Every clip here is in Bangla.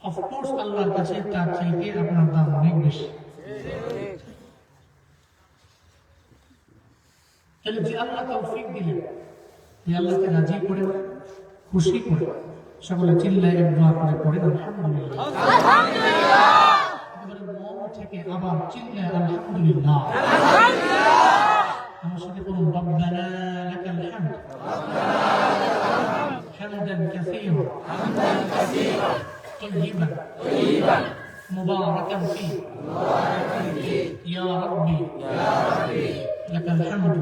অফকোর্স আল্লাহর কাছে তার চাইতে আপনার দাম অনেক বেশি। তাহলে যে আল্লাহ তৌফিক দিলেন, যে আল্লাহকে রাজি করে খুশি করে সকলে চিল্লায় দোয়া করে পড়েন আলহামদুলিল্লাহ। একেবারে মন থেকে আবার চিল্লায় আলহামদুলিল্লাহ। আমার সাথে বলুন রব্বানা লাকাল হামদ হামদান কাসীরা طيبا مباركا فيه يا ربي لك الحمد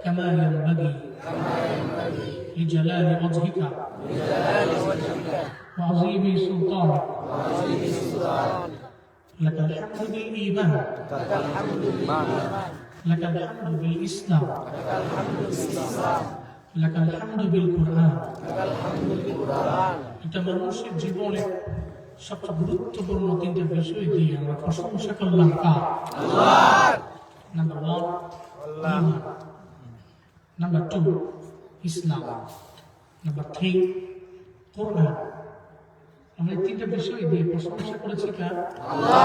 كما ينبغي لجلال وجهك وعظيم سلطانك لك الحمد بالإيمان لك الحمد بالإسلام لك الحمد بالقرآن। এটা মানুষের জীবনে সবচেয়ে গুরুত্বপূর্ণ তিনটা বিষয় দিয়ে আমরা প্রশংসা করলাম কার? আল্লাহর। নাম্বার 1 ঈমান, নাম্বার 2 ইসলাম, নাম্বার 3 কোরআন। আমরা এই তিনটা বিষয় দিয়ে প্রশংসা করেছি কার? আল্লাহ।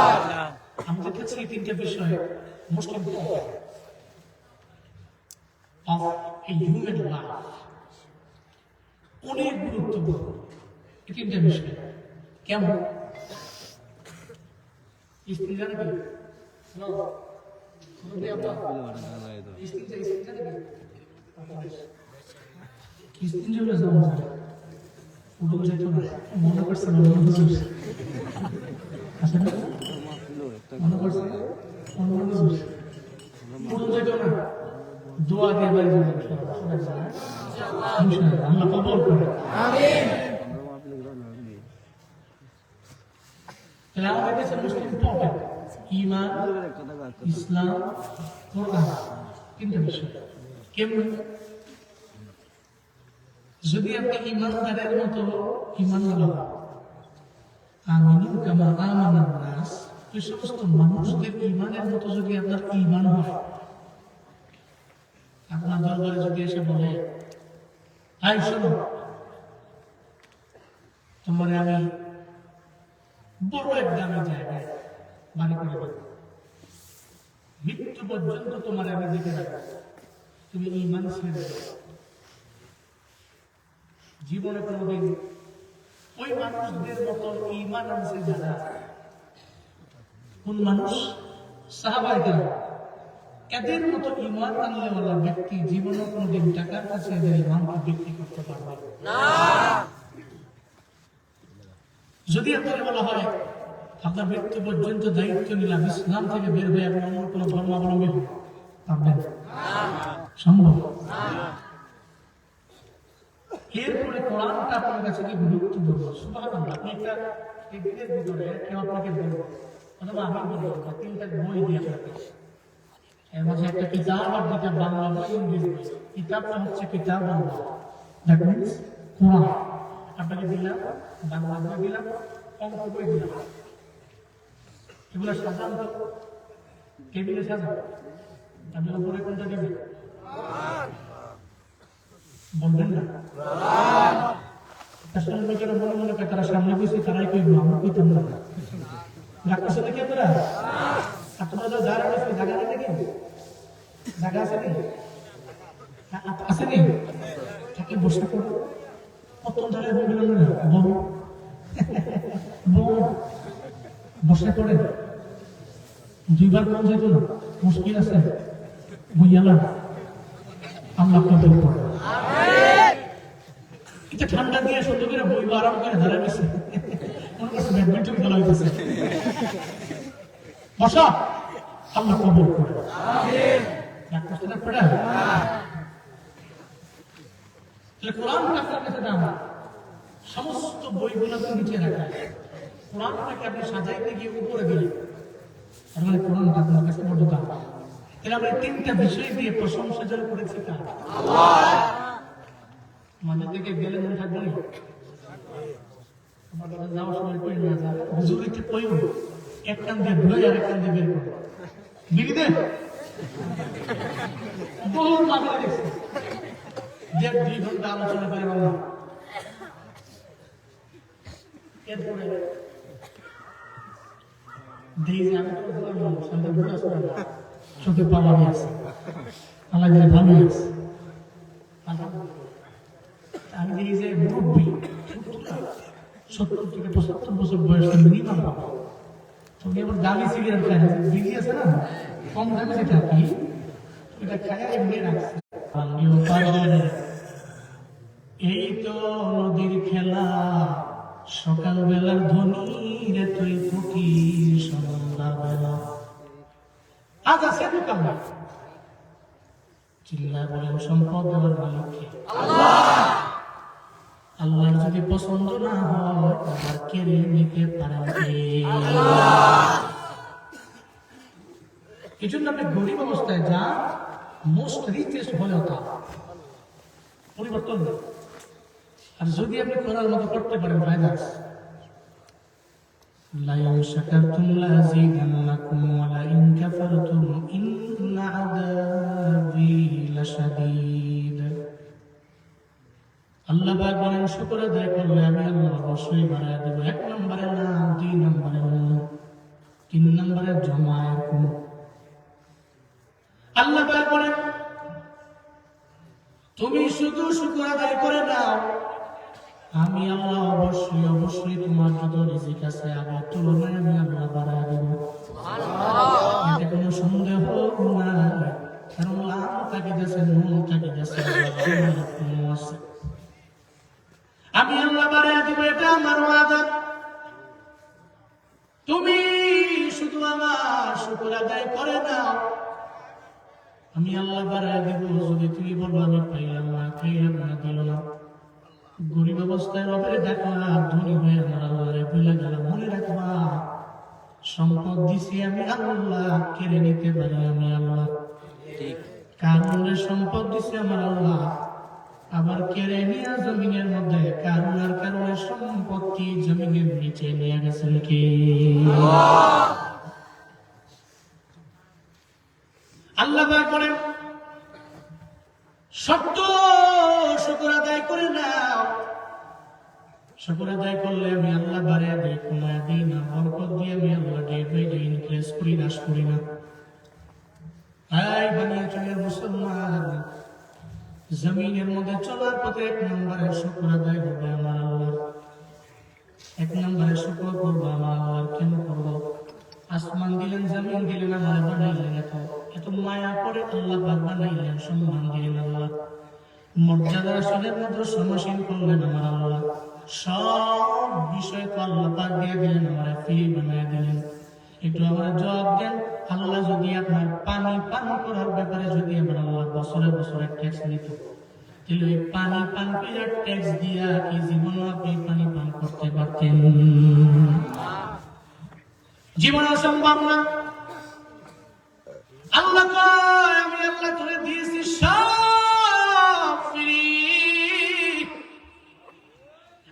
আমাদের কাছে এই তিনটা বিষয় most important of a human life, অনেক গুরুত্বপূর্ণ এই তিনটা বিষয়। কেমন? স্ত্রী জানে কি? মনে করছে দোয়া দিয়ে বাড়ি আল্লাহ কবুল করে। আমিন। আমাদের কাছে মোস্ট ইম্পর্টেন্ট ঈমান, ইসলাম, কোরআন, তিনটা বিষয়। কেমন? যদি আপনি ঈমানদারের মতো ঈমান হলো আমিনু কামা আমানান নাস, ওই সমস্ত মানুষদের ঈমানের মতো যদি আপনার ঈমান হয়, আপনার দরবারে যদি এসে বলে আই শোনো তোমার আমি বড় এক দামি জায়গায় বাড়ি করে দেব, মৃত্যু পর্যন্ত তোমার আমি দেখে রাখবো, তুমি ঈমান ছেড়ে দেবে, জীবনে কোনোদিন ওই মানুষদের মতো ঈমান আনছে যারা, কোন মানুষ? সাহাবায়ে কেরাম। এদের মতো ঈমান আনলেওয়ালা ব্যক্তি জীবনে কোনোদিন টাকার কাছে এদের ঈমানকে বিক্রি করতে পারবে না। যদি আপনাকে বলা হয় আপনার মৃত্যু পর্যন্ত দায়িত্ব নিলাম, ইসলাম থেকে বের হয়ে আপনি অন্য কোনো ধর্মাবলম্বী হন, পারবেন? সম্ভব? এরপরে কোরআনটা আপনার কাছে কি গুরুত্বপূর্ণ। সুবহানাল্লাহ। আপনি একটা টেবিলের ভিতরে কেউ আপনাকে বলবে অথবা আমি বলবো তিনটা বই দিয়ে আপনাকে, এর মাঝে একটা কিতাব আর দুটা বাংলা বই, ইংরেজি বই। কিতাবটা হচ্ছে কিতাব বাংলা, দ্যাট মিনস কোরআন আপনাকে দিলাম, বাংলা বই দিলাম, অঙ্ক বই দিলাম, এগুলো সাজান তো টেবিলে সাজান। আপনি উপরে কোনটা দেবেন বলবেন না? আসলে লোকেরা মনে মনে করে তারা সামনে বসে তারাই কইব, আমরা কইতাম না। রাখছে নাকি আপনারা? আপনারা যারা আছে জায়গা নেই নাকি? জায়গা আছে নাকি? আছে নাকি? তাকে বসে করো। কত ধরে বলবেন না বড় বড় বসে করে দুইবার কোন যেত না, মুশকিল আছে বুঝলাম। আল্লাহ কবুল করে। এটা ঠান্ডা দিয়ে সুন্দর করে বই আরাম করে ধরে গেছে, ব্যাডমিন্টন খেলা হইতেছে। বসা, আল্লাহ কবুল করে। কোরআনটা আপনার কাছে দাম, সমস্ত বইগুলোকে নিচে রাখা, কোরআনটাকে আপনি সাজাইতে গিয়ে উপরে দিলেন, মানে কোরআনটা আপনার কাছে বড় দাম। তাহলে আমরা তিনটা বিষয় দিয়ে প্রশংসা যেন করেছি কার? আল্লাহ। আমাদের দিকে গেলে মনে থাকবে না, আমাদের যাওয়ার সময় কই না যা হুজুরিতে কইব, এক কান দিয়ে ধুয়ে আর এক কান দিয়ে বের করে বিড়ি দেন। বহু মামলা দেখছি যে 2 ঘন্টা আলোচনা করে বাংলা এরপরে দেখি যে আমি তো বললাম মানুষ, আমি তো বুঝে আসবো না, চোখে পাওয়ানি আছে, আল্লাহ দিলে ভালো আছে। আমি দেখি যে মুরব্বী 70 থেকে 75 বছর বয়স মিনিমাম পাবো। তুমি আবার দামি সিগারেট খায় না, বিড়ি আছে না কম দামি যেটা কি এটা খায় এমনি রাখছে। এই তো নদীর খেলা, সকাল বেলার ধ্বনি রে তুই ফুটির সন্ধ্যা বেলা। আজ আছে দোকান চিল্লায় বলেন সম্পদ দেওয়ার মালিককে আল্লাহর যদি পছন্দ না হয় আবার কেড়ে নিতে পারেন কে? এই জন্য আপনি গরিব অবস্থায় যা মোস্ট রিচেস্ট হলেও তা পরিবর্তন নেই। আর যদি আপনি করার মতো করতে পারেন ভাইরাস লাইন শাকারতুম লাযীদান্নাকুম ওয়া লাইন কাফারতুম ইন্না আযাবী লাশাদীদ। আল্লাহ পাক বলেন শুকর আদায় করলে আমি আল্লাহ অবশ্যই বাড়ায় দেব। 1 নম্বরে না, 2 নম্বরে না, 3 নম্বরে জমায়ের কোন আল্লাহ পাক বলেন তুমি শুধু শুকর আদায় করে নাও, আমি আল্লাহ অবশ্যই তোমার যত রিজিক আছে আগের তুলনায় আমি আল্লাহ বাড়ায় দেব। এতে কোনো সন্দেহ নাই, কারণ লাভ তাকে গেছে, নুন তাকে গেছে, আছে আমি আল্লাহ বাড়ায় দিব, এটা আমার ওয়াদা। তুমি শুধু আমার শুকর আদায় করে নাও, আমি আল্লাহ বাড়ায় দিব। যদি তুমি বলো আমি পাইলাম না, খাইলাম না, দিল না, গরিব অবস্থায় রবের দেখবা, ধনী হয়ে আমার আল্লাহরে ভুলে গেলাম, মনে রাখবা সম্পদ দিছি আমি আল্লাহ, কেড়ে নিতে পারি আমি আল্লাহ। কারণের সম্পদ দিছি আমার আল্লাহ, আবার কেড়ে নিয়ে জমিনের মধ্যে কারণের কারণে সম্পত্তি জমিনের নিচে নিয়ে গেছেন কে? আল্লাহ পাক বলেন সত্য শুকর আদায় করে নাও, শুকর আদায় করলে আমি আল্লাহ বাড়িয়ে দিই, কমায় দিই না, বরকত দিয়ে আমি আল্লাহ ডে বাই ডে ইনক্রিজ করি, নাশ করি না। তাই বানিয়ে চলে মুসলমান, জমিনের মধ্যে চলার পথে 1 নম্বরে শুকর আদায় করবে আমার আল্লাহ, 1 নম্বরে শুকর করবো আমার আল্লাহ। কেন করবো? আসমান দিলেন, জমিন দিলেন, আমার বানাইলেন, এত মায়া করে আল্লাহ পাক বানাইলেন, সম্মান দিলেন আল্লাহ, মর্যাদা রাসূলের মতো সমাসীন করলেন আমার আল্লাহ, সব বিষয় তো আল্লাহ পাক দিয়ে দিলেন, আমার ফ্রি বানায় দিলেন। একটু আমার জবাব দেন, আল্লাহ যদি আপনার পানি পান করার ব্যাপারে যদি আমার আল্লাহ বছরে বছরে ট্যাক্স নিত, তাহলে ওই পানি পান করে ট্যাক্স দিয়া কি জীবনে আপনি পানি পান করতে পারতেন? জীবন অসম্ভব না। আল্লাহ কয় আমি আল্লাহ করে দিয়েছি সব ফ্রি,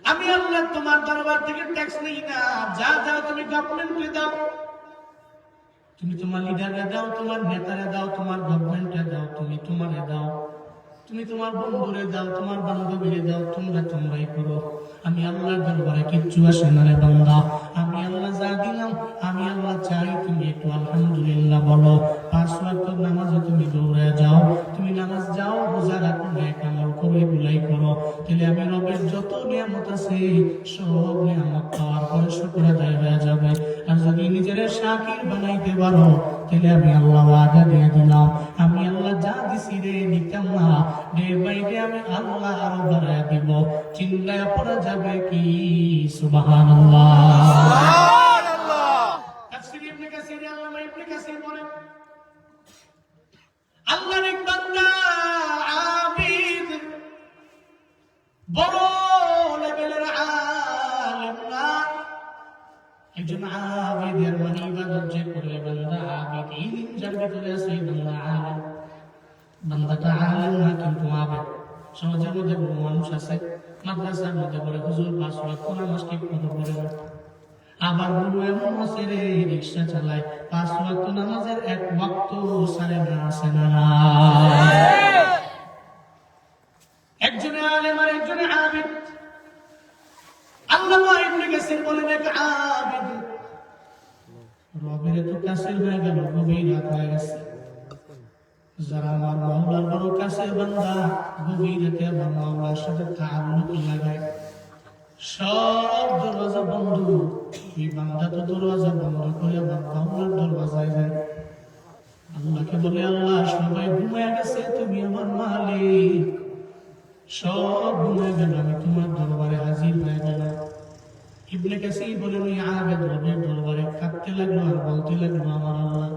আমি আল্লাহ তোমার দরবার থেকে ট্যাক্স নেই না, যা যাও তুমি গভর্নমেন্টে দাও, তুমি তোমার লিডারে দাও, তোমার নেতারে দাও, তোমার গভর্নমেন্টে দাও, তুমি তোমারে দাও, তুমি তোমার বন্ধুরে দাও, তোমার বান্ধবীরে দাও, তোমরাই করো, আমি আল্লাহর দরবারে কিচ্ছু আসে না রে বান্দা। আমি আল্লাহ যা দিলাম, আমি আল্লাহ চাই তুমি একটু আলহামদুলিল্লাহ বলো। 5 ওয়াক্ত নামাজে তুমি দৌড়ে যাও, তুমি নামাজ যাও, রোজা রাখো, নেক আমল করো, এগুলাই করো, তাহলে আমি রবের যত নিয়ামত আছে সব নিয়ামত পাওয়ার পরে শুকর আদায় হয়ে যাবে। আর যদি নিজের শাকির বানাইতে পারো, তাহলে আমি আল্লাহ ওয়াদা দিয়ে দিলাম, আমি আল্লাহ যা দিছি রে নিতাম না, ডে বাই ডে আমি আল্লাহ আরো বাড়ায় দিব। চিল্লায় পড়া যাবে কি সুবহানাল্লাহ? সুবহানাল্লাহ। তাফসীর ইবনে কাসীর, আল্লামা ইবনে কাসীর বলেন আল্লাহর এক বান্দা আবিদ, বড় লেভেলের আলেম না, একজন আবিদের মানে ইবাদত যে করে বান্দা আবিদ, ইলম যার ভিতরে আছে বান্দা আলেম, বান্দাটা আলেম না কিন্তু আবিদ। সমাজের মধ্যে বহু মানুষ আছে মাদ্রাসার মধ্যে পড়ে, হুজুর 5 ওয়াক্ত নামাজ ঠিক মতো পড়ে না, আবার গুরু এমন আছে রে রিক্সা চালায়, 5 ওয়াক্ত নামাজের 1 ওয়াক্ত সারে না, আছে না? একজনে আলেম আর একজনে আবিদ। আল্লামা ইবনে কাসির বলেন এক আবিদ রবের তো কাসির হয়ে গেল, গভীর রাত হয়ে গেছে। যারা আমার মাওলার বড় কাছের বান্দা, গভীর রাতে আমার মাওলার সাথে তাআল্লুক লাগায়, সব দরওয়াজা বন্ধ। এই বান্দা তো দরওয়াজা বন্ধ করে আমার মাওলার দরওয়াজায় যায়। আল্লাহকে বলে, আল্লাহ সবাই ঘুমিয়ে গেছে, তুমি আমার মালিক, সব ঘুমিয়ে গেল, আমি তোমার দরবারে হাজির হয়ে গেলাম। ইবনে কাসির বলেন, ওই আবেদ রবের দরবারে কাঁদতে লাগলো আর বলতে লাগলো, আমার আল্লাহ,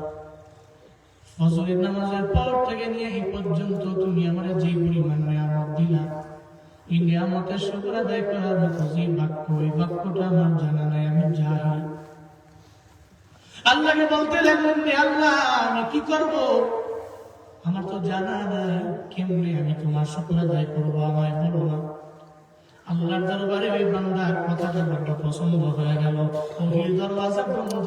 ফজরের নামাজের পর থেকে নিয়ে এই পর্যন্ত তুমি আমার যে পরিমাণ নিয়ামত দিলা, এই নিয়ামতের শুকর আদায় করার মতো যে বাক্য, এই বাক্যটা আমার জানা নাই, আমি জাহিল। আল্লাহকে বলতে লাগলেন, আল্লাহ আমি কি করব, আমার তো জানা নাই, কেমনে আমি তোমার শুকর আদায় করবো, আমায় বলো না। আল্লাহর দরবারে ওই বান্দার কথাটা বড় পছন্দ হয়ে গেল। ওহির দরওয়াজা বন্ধ,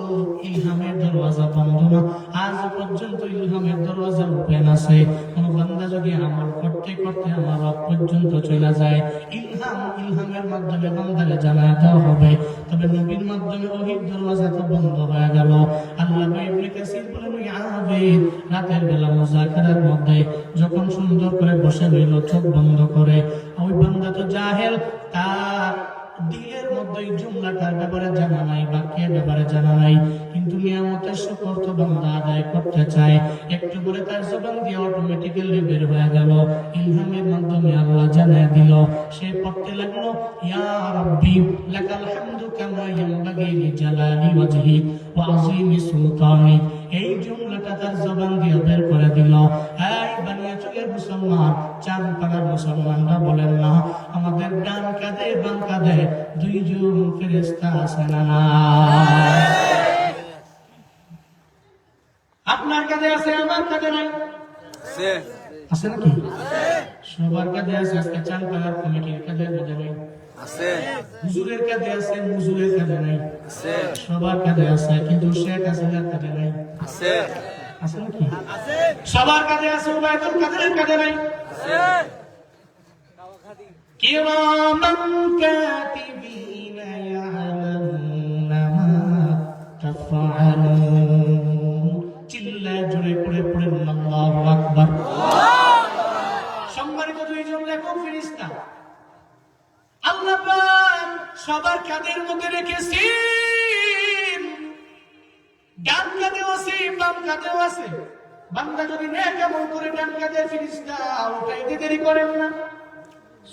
ইলহামের দরওয়াজা বন্ধ না। আজ পর্যন্ত ইলহামের দরওয়াজা ওপেন আছে। কোন বান্দা যদি আমল করতে করতে আমার রব পর্যন্ত চলে যায়, ইলহামের মাধ্যমে বান্দাকে জানায় দেওয়া হবে। তবে নবীর মাধ্যমে ওহির দরওয়াজা তো বন্ধ হয়ে গেল। আল্লামা ইবনে কাসির বলেন, ওই আবেদ রাতের বেলা মুযাকারার মধ্যে যখন সুন্দর করে বসে রইল, চোখ বন্ধ করে, ওই বান্দা তো জাহেল, তার দিলের মধ্যে জুমলাটার ব্যাপারে জানা নাই, বাক্যের ব্যাপারে জানা নাই, কিন্তু নিয়ামতের শুকর তো বান্দা আদায় করতে চায়। একটু করে তার জবান দিয়ে অটোমেটিক্যালি বের হয়ে গেল, ইলহামের মাধ্যমে আল্লাহ জানায় দিল। সে পড়তে লাগলো, ইয়া রাব্বি লাকাল হামদু কামা ইয়ানবাগি লিজালালি ওয়াজহিক ওয়া আযীমি সুলতানিক। এই জুমলাটা তার জবান দিয়ে বের করে দিল। এই বানিয়াচকের মুসলমান, চাঁদ পাড়ার মুসলমানরা বলেন না, আমাদের ডান কাঁধে বাম কাঁধে দুইজন ফেরেশতা আছে না? আপনার কাঁধে আছে, আমার কাঁধে নাই, আছে নাকি? সবার কাঁধে আছে। আজকে চাঁদ পাড়ার কমিটির কাঁধে নাই, হুজুরের কাঁধে আছে, মুজুরের কাঁধে নাই, সবার কাঁধে আছে, কিন্তু শেখ হাসিনার কাঁধে নাই, আছে নাকি? সবার কাঁধে আছে, উবাইদুল কাদেরের কাঁধে নাই। কিরামান কাতিবিনা ইয়ালামুনা মা তাফআলুন। চিল্লায় জোরে করে পড়েন আল্লাহু আকবার। সম্মানিত দুইজন লেখক ফেরেশতা আল্লাহ পাক সবার কাঁধের মধ্যে রেখেছেন, ডান কাঁধেও আছে, বাম কাঁধেও আছে। বান্দা যদি নেক আমল করে ডান কাঁধের ফেরেশতা উঠাইতে দেরি করেন না,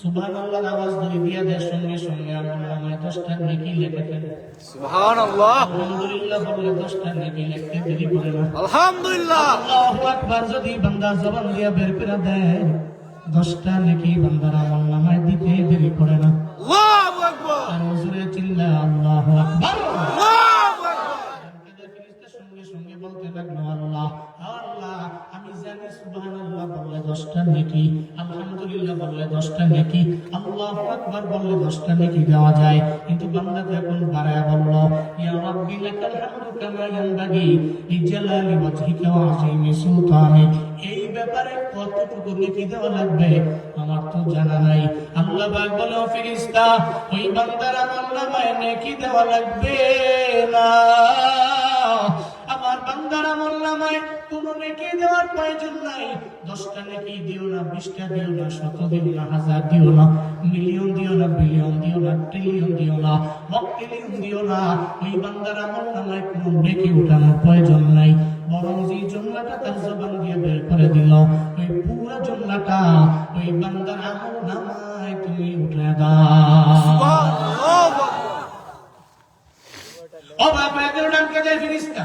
সুবহানাল্লাহ আওয়াজ ধরে দিয়া দেয়, সঙ্গে সঙ্গে আমলনামায় 10টা নেকি লিখে ফেলে। সুবহানাল্লাহ, আলহামদুলিল্লাহ বলে 10টা নেকি লিখতে দেরি করে না। আলহামদুলিল্লাহ, আল্লাহু আকবার যদি বান্দা জবান দিয়া বের করে দেয়, 10টা নেকি বান্দার আমলনামায় দিতে দেরি করে না। আল্লাহু আকবার, আর হুজুরে চিল্লা আল্লাহু আকবার, আল্লাহু আকবার। ফেরেশতা সঙ্গে সঙ্গে বলতে লাগলো, আল্লাহ আল্লাহ আমি জানি সুবহানাল্লাহ বললে 10টা নেকি, আলহামদুলিল্লাহ বললে 10টা নেকি, আল্লাহু আকবার বললে 10টা নেকি দেওয়া যায়। কিন্তু বান্দা যখন বাড়ায় বলল, ইয়া রাব্বি লাকাল হামদু কামা ইয়ানবাগি লিজালালি ওয়াজহিকা ওয়া আযীমি সুলতানিক, এই ব্যাপারে কতটুকু নেকি দেওয়া লাগবে আমার তো জানা নাই। আল্লাহ পাক বলে, ও ফেরেশতা, ওই বান্দার আমলনামায় নেকি দেওয়া লাগবে না, আমার বান্দার আমলনামায় কোনো নেকি দেওয়ার প্রয়োজন নাই। 10টা নেকি দিও না, 20টা দিও না, 100 দিও না, 1000 দিও না, মিলিয়ন দিও না, বিলিয়ন দিও না, ট্রিলিয়ন দিও না, মক্কেলিয়ন দিও না, ওই বান্দার আমলনামায় কোনো নেকি উঠানোর প্রয়োজন নাই। বরং যে জুমলাটা তার জবান দিয়ে বের করে দিল, ওই পুরো জুমলাটা ওই বান্দার আমলনামায় তুমি উঠে দাও। সুবহানাল্লাহ। ও বাবা, এদের ডান কাঁধে ফেরেশতা,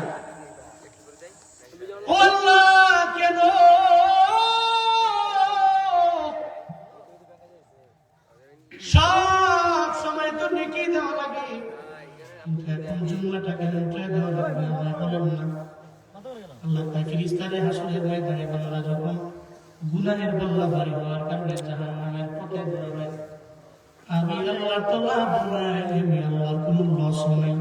ও আল্লাহ কেন সব সময় তো নেকি দেওয়া লাগে, এখন জুমলাটা কেন উঠে দেওয়া লাগবে আমায় বলেন না? আল্লাহ তাই ফেরেশতারে হাসরের ময়দানে বান্দা যখন গুনাহের বল্লা ভারী হওয়ার কারণে জাহান্নামের পথে দৌড়ায়, আমি আল্লাহ তো লাভ নাই, আমি আল্লাহর কোনো লস নাই।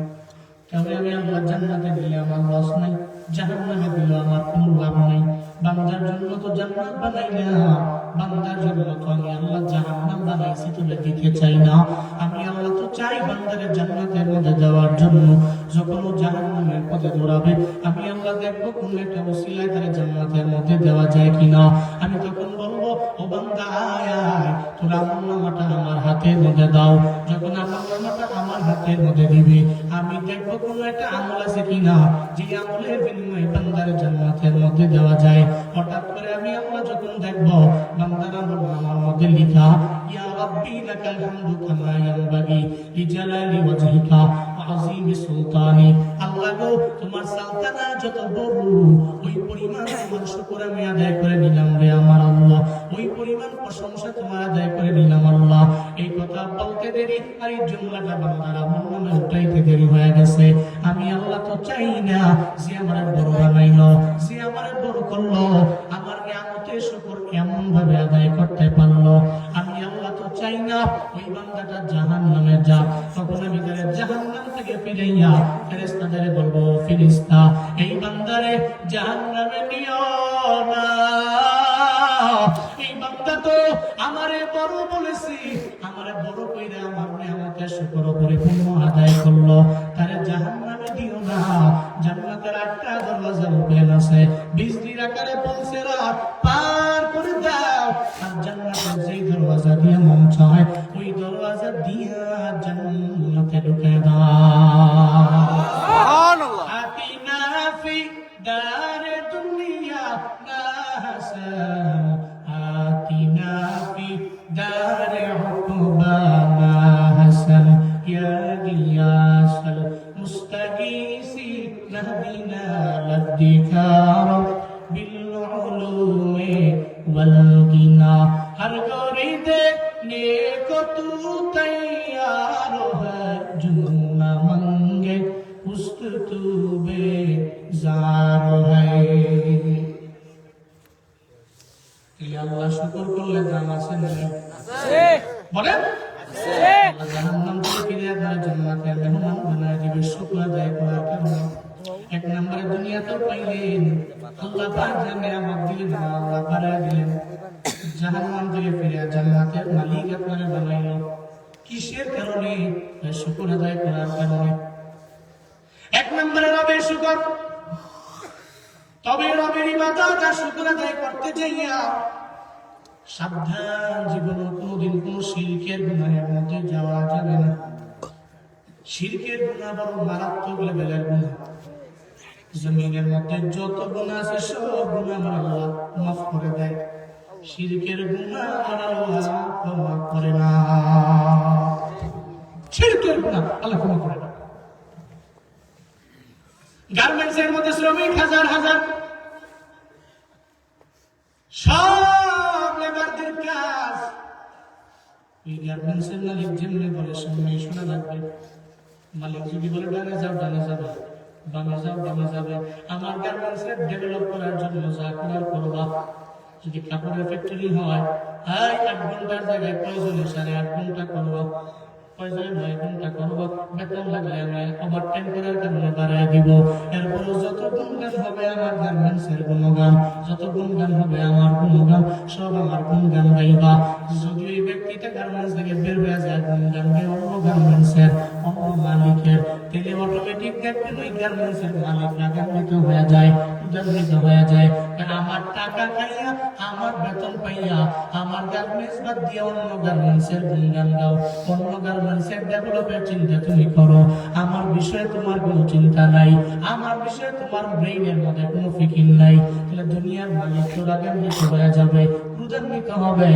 তবে আমি আল্লাহ জান্নাতে দিলে আমার লস নাই, জাহান্নামে দিলে আমার কোনো লাভ নাই। বান্দার জন্য তো জান্নাত বানাইলাম, বান্দার জন্য তো আমি আল্লাহ জাহান্নাম বানাইছি, তুলে দিতে চাই না। আমি আল্লাহ তো চাই বান্দারে জান্নাতের মধ্যে যাওয়ার জন্য। যখন ও জাহান্নামের পথে দৌড়াবে, আমি আল্লাহ দেখবো কোন একটা ওসিলায় তারা জান্নাতের মধ্যে দেওয়া যায় কিনা। আমি তখন বলবো, ও বান্দা আয় আয়, তোর আমলনামাটা আমার হাতের মধ্যে দাও। যখন আমলনামাটা আমার হাতের মধ্যে দিবে, আমি দেখবো কোন একটা আমল আছে কিনা যে আমলের বিনিময়ে বান্দারে জান্নাতের মধ্যে দেওয়া যায়। হঠাৎ করে আমি আল্লাহ যখন দেখবো বান্দার আমলনামার মধ্যে লিখা, ইয়া রাব্বি লাকাল হামদু কামা ইয়ানবাগি লিজালালি ওয়াজহিকা ওয়া আযীমি সুলতানি। আল্লাহ গো, তোমার সালতানা যত বড়, ওই পরিমাণ তোমার শুকর আমি আদায় করে নিলাম রে আমার আল্লাহ, ওই পরিমাণ প্রশংসা তোমার আদায় করে নিলাম আল্লাহ। এই কথা বলতে দেরি আর এই জুমলাটা বান্দার আমলনামায় উঠাইতে দেরি হয়ে গেছে। আমি আল্লাহ তো চাই না যে আমার বড় বানাইলো, যে আমার বড় করলো, আমার নিয়ামতের শুকর কেমন ভাবে আদায় করতে পারলো। আমি আল্লাহ তো চাই না ওই বান্দাটা জাহান্নামে যাক। তখন আমি তারে জাহান্নাম থেকে ফিরাইয়া ফেরেশতাদের বলবো, ফেরেশতা এই বান্দারে জাহান্নামে নিও না, এই বান্দা তো আমারে বড় বলেছি, আমারে বড় কইরা আমার নিয়ামতের শুকর পরিপূর্ণ আদায় করলো, তারে জাহান্নামে দিও না। জান্নাতের একটা দরজা ওপেন আছে, বিজলির আকারে পৌঁছেরা পার করে দাও, আর জান্নাতের যেই দরজা দিয়ে মন চায় ওই দরজা দিয়ে জান্নাতে ঢুকে দাও। সুবহানাল্লাহ। আতিনা ফি দারে দুনিয়া না হাসান, আতিনা ফি দারে উকবানা হাসান, ইয়া গিয়াসাল মুস্তাগীসি নাহদিনা লাদ্দিকার বিল উলুমি ওয়াল গিনা। हर गोरी देने को तू तैयार है, जो न मंगे उस्त तू बेजार है। আল্লাহ শুকর করলে দাম আছে না? বলেন জাহান্নাম থেকে ফিরে আপনার জান্নাতের মেহমান বানায় দিবে শুকর আদায় করার কারণে। এক নম্বরে দুনিয়াতেও পাইলেন, আল্লাহ পাক যে নিয়ামত দিলেন আল্লাহ বাড়ায় দিলেন। জাহান্নাম থেকে ফিরে জান্নাতের মালিক আপনারা বানাইলো কিসের কারণে? শুকর আদায় করার কারণে। এক নম্বরে রবের শুকর। তবে রবের ইবাদত আর শুকর আদায় করতে যাইয়া সাবধান, জীবনে কোনোদিন কোন শিরকের গুনাহের মধ্যে যাওয়া যাবে না। শিরকের গুনাহ বড় মারাত্মক লেভেলের গুনাহ। জমিনের মধ্যে যত গুনাহ আছে সব গুনাহ আল্লাহ মাফ করে দেয়, শিরকের গুনাহ আল্লাহ ক্ষমা করে না। শিরকের গুনাহ আল্লাহ ক্ষমা করে না। গার্মেন্টসের মধ্যে শ্রমিক হাজার হাজার, সব লেবারদের কাজ। এই গার্মেন্টসের মালিক যেমনি বলে সামনে শোনা লাগবে। মালিক যদি বলে ডানে যাও ডানে যাবে, বামে যাও বামে যাবে। আমার গার্মেন্টসের ডেভেলপ করার জন্য যা করার করবা। যদি কাপড়ের ফ্যাক্টরি হয়, 8 ঘন্টার জায়গায় প্রয়োজনে 8.5 ঘন্টা করবো, প্রয়োজনে 9 ঘন্টা করবো। বেতন লাগলে আমি ওভারটাইম করার কারণে বাড়ায় দিব। এরপর যত গুণগান হবে আমার গার্মেন্টসের গুণগান, যত গুণগান হবে আমার গুণগান, সব আমার গুণগান গাইবা। যদি এই ব্যক্তিটা গার্মেন্টস থেকে বের হয়ে যায়, গুণগান গাই অন্য গার্মেন্টসের অন্য মালিকের, তাহলে অটোমেটিক দেখবেন ওই গার্মেন্টসের মালিক রাগান্বিত হয়ে যায়, উদান্বিত হয়ে যায়। আমার টাকা খাইয়া, আমার বেতন পাইয়া, আমার গার্মেন্টস বাদ দিয়ে অন্য গার্মেন্টসের গুণগান গাও, অন্য গার্মেন্টসের ডেভেলপের চিন্তা তুমি করো। আমার বিষয়ে তোমার কোনো চিন্তা নাই, আমার বিষয়ে তোমার ব্রেইনের মধ্যে কোনো ফিকির নাই। তাহলে দুনিয়ার মালিক তো রাগান্বিত হয়ে যাবে, ক্রোধান্বিত হবে।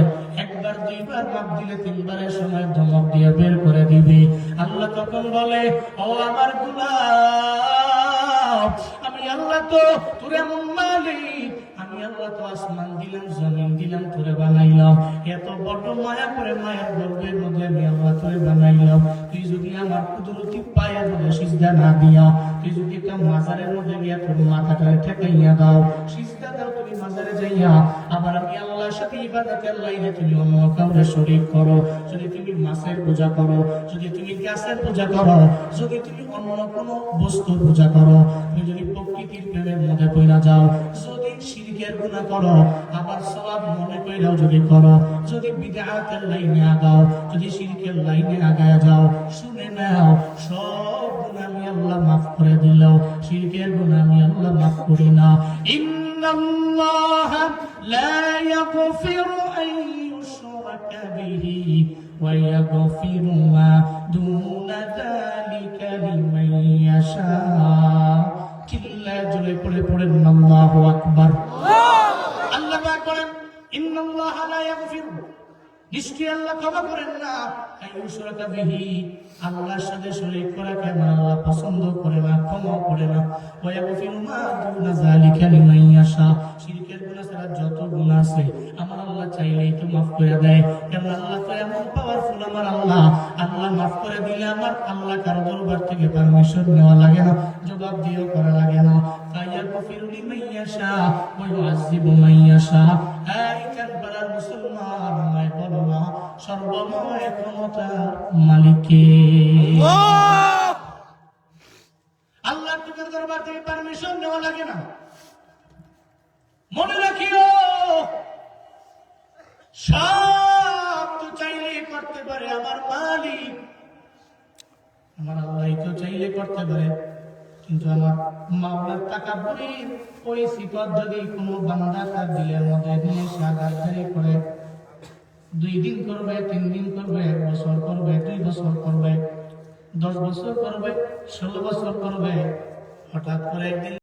একবার দুইবার মাপ দিলে তিনবারের সময় ধমক দিয়ে বের করে দিবে। আল্লাহ তখন বলে, ও আমার গোলাম, আমি আল্লাহ তো তোর এমন মালিক, আমি আল্লাহ তো আসমান দিলাম জমিন দিলাম তোরে বানাইলাম, এত বড় মায়া করে মায়ের গর্ভের মধ্যে আমি আল্লাহ তোরে বানাইলাম। তুই যদি আমার কুদরতি পায়ের মধ্যে সিজদা না দিয়া, তুই যদি একটা মাজারের মধ্যে গিয়া তোর মাথাটা ঠেকাইয়া দাও, সিজদা দাও, তুমি মাজারে যাইয়া আবার আমি আল্লাহর সাথে ইবাদতের লাইনে তুমি অন্য কাউকে শরীক করো, যদি তুমি মাছের পূজা করো, যদি তুমি গাছের পূজা করো, যদি তুমি অন্য কোনো বস্তুর পূজা করো, তুমি যদি প্রকৃতির প্রেমের মধ্যে পড়া যাও, যদি শিরকের গুনাহ করো, আবার সওয়াব মনে কইরাও যদি করো, যদি বিদআতের লাইনে আগাও, যদি শিরকের লাইনে আগায়া যাও, শুনে নাও সব গুনাহ আমি আল্লাহ মাফ করে দিলাম, শিরকের গুনাহ আমি আল্লাহ মাফ করি না। ইন্নাল্লাহা লা ইয়াগফিরু আন ইউশরাকা বিহি ওয়া ইয়াগফিরু মা দুনা যালিকা লিমান ইয়াশা। চিল্লায় জোরে পড়ে পড়েন আল্লাহু আকবার। আল্লাহ পাক বলেন ইন্নাল্লাহা লা ইয়াগফিরু, নিশ্চয়ই আল্লাহ ক্ষমা করেন না, আইয়ুশরাকা বিহি, আল্লাহর সাথে শরীক করাকে আল্লাহ পছন্দ করে না, ক্ষমা করে না। ওয়া ইয়াগফিরু মা দুনা যালিকা লিমান ইয়াশা, শিরকের গুনাহ ছাড়া যত গুনাহ আছে আমার আল্লাহ চাইলেই তো মাফ করে দেয়। কারণ আল্লাহ তো এমন পাওয়ারফুল, আমার আল্লাহ, আল্লাহ মাফ করে দিলে আমার আল্লাহ কারো দরবার থেকে পারমিশন নেওয়া লাগে না, জবাব দিয়েও করা লাগে না। ফায়াগফিরু লিমান ইয়াশা ওয়া ইউআযযিবু মান ইয়াশা। এই কারবালার মুসলমান, আমায় বলো না সর্বময় ক্ষমতার মালিক কে? আল্লাহর দরবার থেকে পারমিশন নেওয়া লাগে না। মনে রাখিও সব তো চাইলে করতে পারে আমার মালিক, আমার আল্লাহ তো চাইলে করতে পারে, কিন্তু আমার মাওলার তাকাব্বুরের ওই সিফাত যদি কোনো বান্দা তার দিলের মধ্যে নিয়ে সাগারদারি করে, 2 দিন করবে, 3 দিন করবে, 1 বছর করবে, 2 বছর করবে, 10 বছর করবে, 16 বছর করবে, হঠাৎ করে একদিন